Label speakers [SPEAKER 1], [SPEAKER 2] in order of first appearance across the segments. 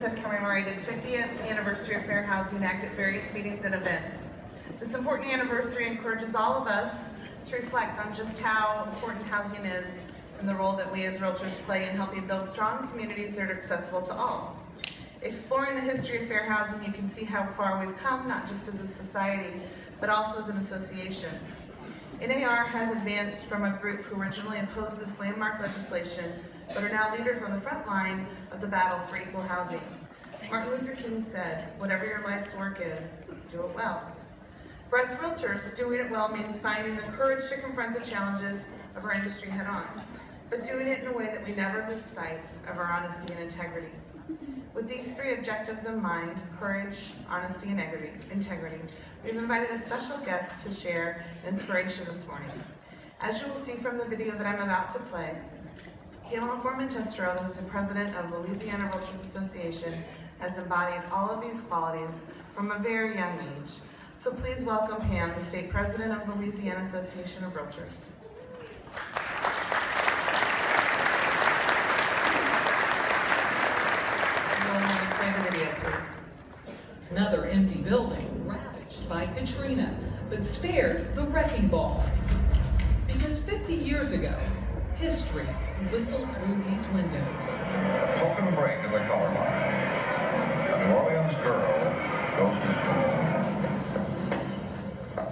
[SPEAKER 1] have commemorated the 50th anniversary of Fair Housing Act at various meetings and events. This important anniversary encourages all of us to reflect on just how important housing is and the role that we as realtors play in helping build strong communities that are accessible to all. Exploring the history of fair housing, you can see how far we've come, not just as a society, but also as an association. NAR has advanced from a group who originally opposed this landmark legislation, but are now leaders on the front line of the battle for equal housing. Martin Luther King said, "Whatever your life's work is, do it well." For us realtors, doing it well means finding the courage to confront the challenges of our industry head on, but doing it in a way that we never lose sight of our honesty and integrity. With these three objectives in mind, courage, honesty, and integrity, we've invited a special guest to share inspiration this morning. As you will see from the video that I'm about to play, Pamela Foreman-Testrell, who is the president of Louisiana Realtors Association, has embodied all of these qualities from a very young age. So please welcome Pam, the state president of Louisiana Association of Realtors.
[SPEAKER 2] Another empty building ravaged by Katrina, but spared the wrecking ball. Because 50 years ago, history whistled through these windows.
[SPEAKER 3] Open break in the color line. A New Orleans girl goes to school.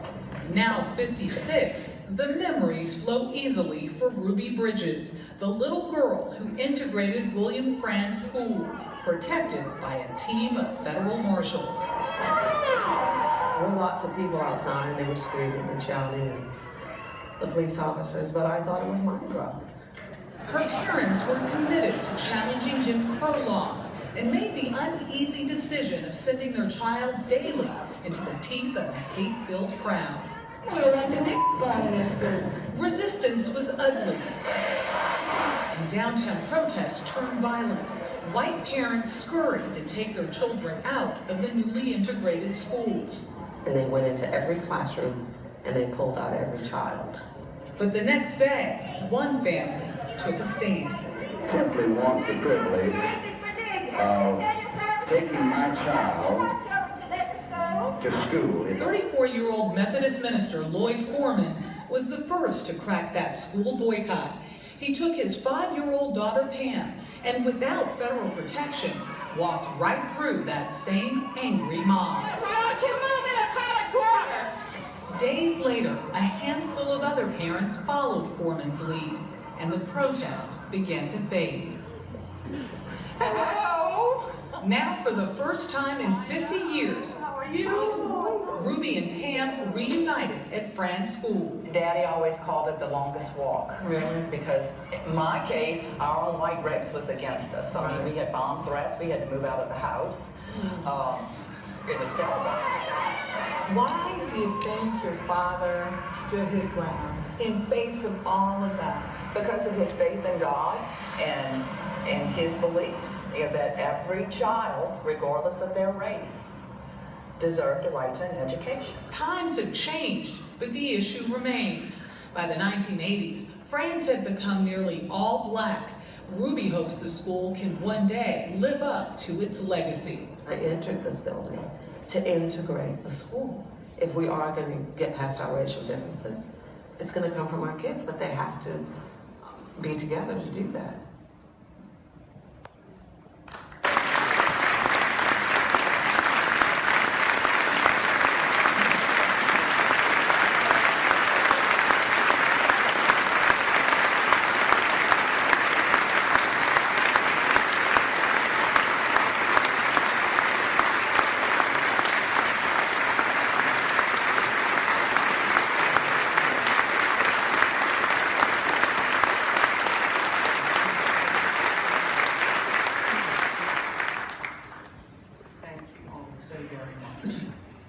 [SPEAKER 2] Now 56, the memories flow easily for Ruby Bridges, the little girl who integrated William Frantz School, protected by a team of federal marshals.
[SPEAKER 4] There was lots of people outside, and they were screaming and shouting, and the police officers, but I thought it was my problem.
[SPEAKER 2] Her parents were committed to challenging Jim Crow laws and made the uneasy decision of sending their child daily into the teeth of a hate-filled crowd. Resistance was ugly, and downtown protests turned violent. White parents scurried to take their children out of the newly integrated schools.
[SPEAKER 4] And they went into every classroom and they pulled out every child.
[SPEAKER 2] But the next day, one family took a stand.
[SPEAKER 5] Simply want the privilege of taking my child to school.
[SPEAKER 2] 34-year-old Methodist minister Lloyd Foreman was the first to crack that school boycott. He took his 5-year-old daughter Pam and without federal protection, walked right through that same angry mob. Days later, a handful of other parents followed Foreman's lead, and the protest began to fade.
[SPEAKER 6] Hello?
[SPEAKER 2] Now, for the first time in 50 years,
[SPEAKER 6] How are you?
[SPEAKER 2] Ruby and Pam reunited at Frantz School.
[SPEAKER 6] Daddy always called it the longest walk. Really? Because in my case, our own white race was against us. I mean, we had bomb threats, we had to move out of the house. It was terrible.
[SPEAKER 7] Why do you think your father stood his ground in face of all of that?
[SPEAKER 6] Because of his faith in God and his beliefs that every child, regardless of their race, deserved a right to an education.
[SPEAKER 2] Times have changed, but the issue remains. By the 1980s, Frantz had become nearly all black. Ruby hopes the school can one day live up to its legacy.
[SPEAKER 4] I entered this building to integrate the school. If we are going to get past our racial differences, it's going to come from our kids, but they have to be together to do that.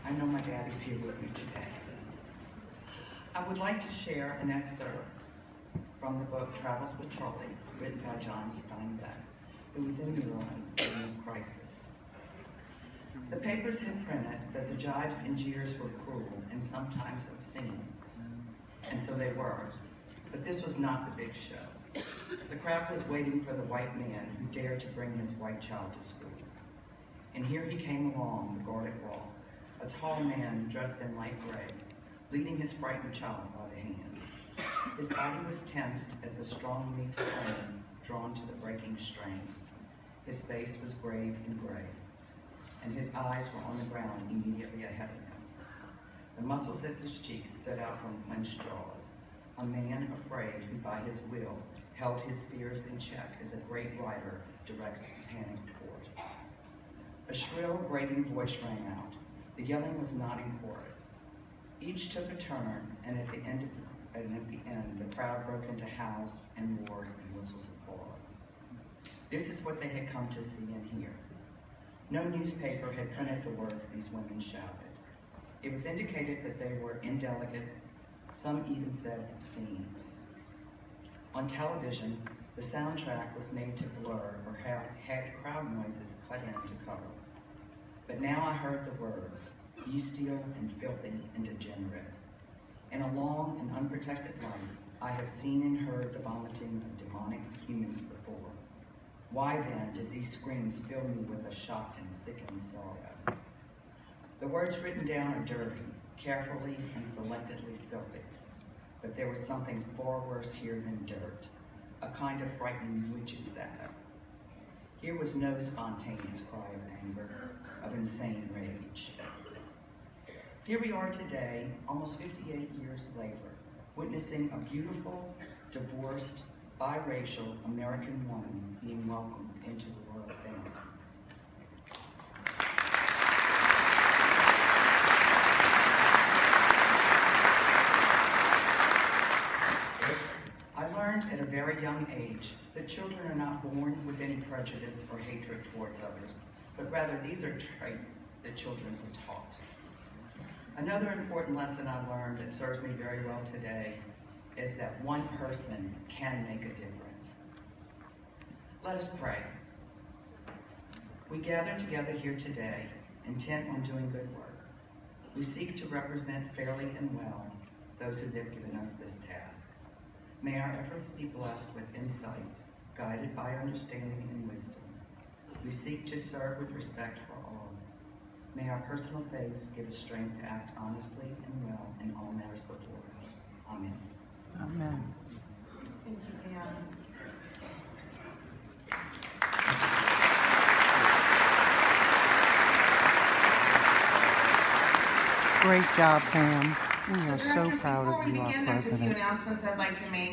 [SPEAKER 8] I know my daddy's here with me today. I would like to share an excerpt from the book Travels with Charlie, written by John Steinbeck, who was in New Orleans during this crisis. The papers had printed that the jibes and jeers were cruel and sometimes obscene, and so they were. But this was not the big show. The crowd was waiting for the white man who dared to bring his white child to school. And here he came along the guarded walk, a tall man dressed in light gray, leading his frightened child by the hand. His body was tensed as a strong leaf strain drawn to the breaking strain. His face was grave and gray, and his eyes were on the ground immediately ahead of him. The muscles of his cheeks stood out from clenched jaws, a man afraid who by his will held his fears in check as a great rider directs a panicked horse. A shrill, grating voice rang out. The yelling was not in chorus. Each took a turn, and at the end, the crowd broke into howls and roars and whistles of applause. This is what they had come to see and hear. No newspaper had printed the words these women shouted. It was indicated that they were indelicate, some even said obscene. On television, the soundtrack was made to blur or had crowd noises cut in to cover. But now I heard the words, bestial and filthy and degenerate. In a long and unprotected life, I have seen and heard the vomiting of demonic humans before. Why then did these screams fill me with a shocked and sickened sorrow? The words written down are dirty, carefully and selectively filthy. But there was something far worse here than dirt, a kind of frightening witch's sabbath. Here was no spontaneous cry of anger, of insane rage. Here we are today, almost 58 years later, witnessing a beautiful, divorced, biracial American woman being welcomed into the royal family. I learned at a very young age that children are not born with any prejudice or hatred towards others, but rather these are traits that children are taught. Another important lesson I learned that serves me very well today is that one person can make a difference. Let us pray. We gather together here today, intent on doing good work. We seek to represent fairly and well those who have given us this task. May our efforts be blessed with insight, guided by understanding and wisdom. We seek to serve with respect for all. May our personal faiths give us strength to act honestly and well in all matters before us. Amen.
[SPEAKER 7] Amen.
[SPEAKER 1] Thank you, Anne.
[SPEAKER 9] Great job, Pam. We are so
[SPEAKER 1] Directors,
[SPEAKER 9] proud
[SPEAKER 1] before
[SPEAKER 9] of
[SPEAKER 1] we
[SPEAKER 9] you, our
[SPEAKER 1] begin, there's a few
[SPEAKER 9] president.
[SPEAKER 1] announcements I'd like to make.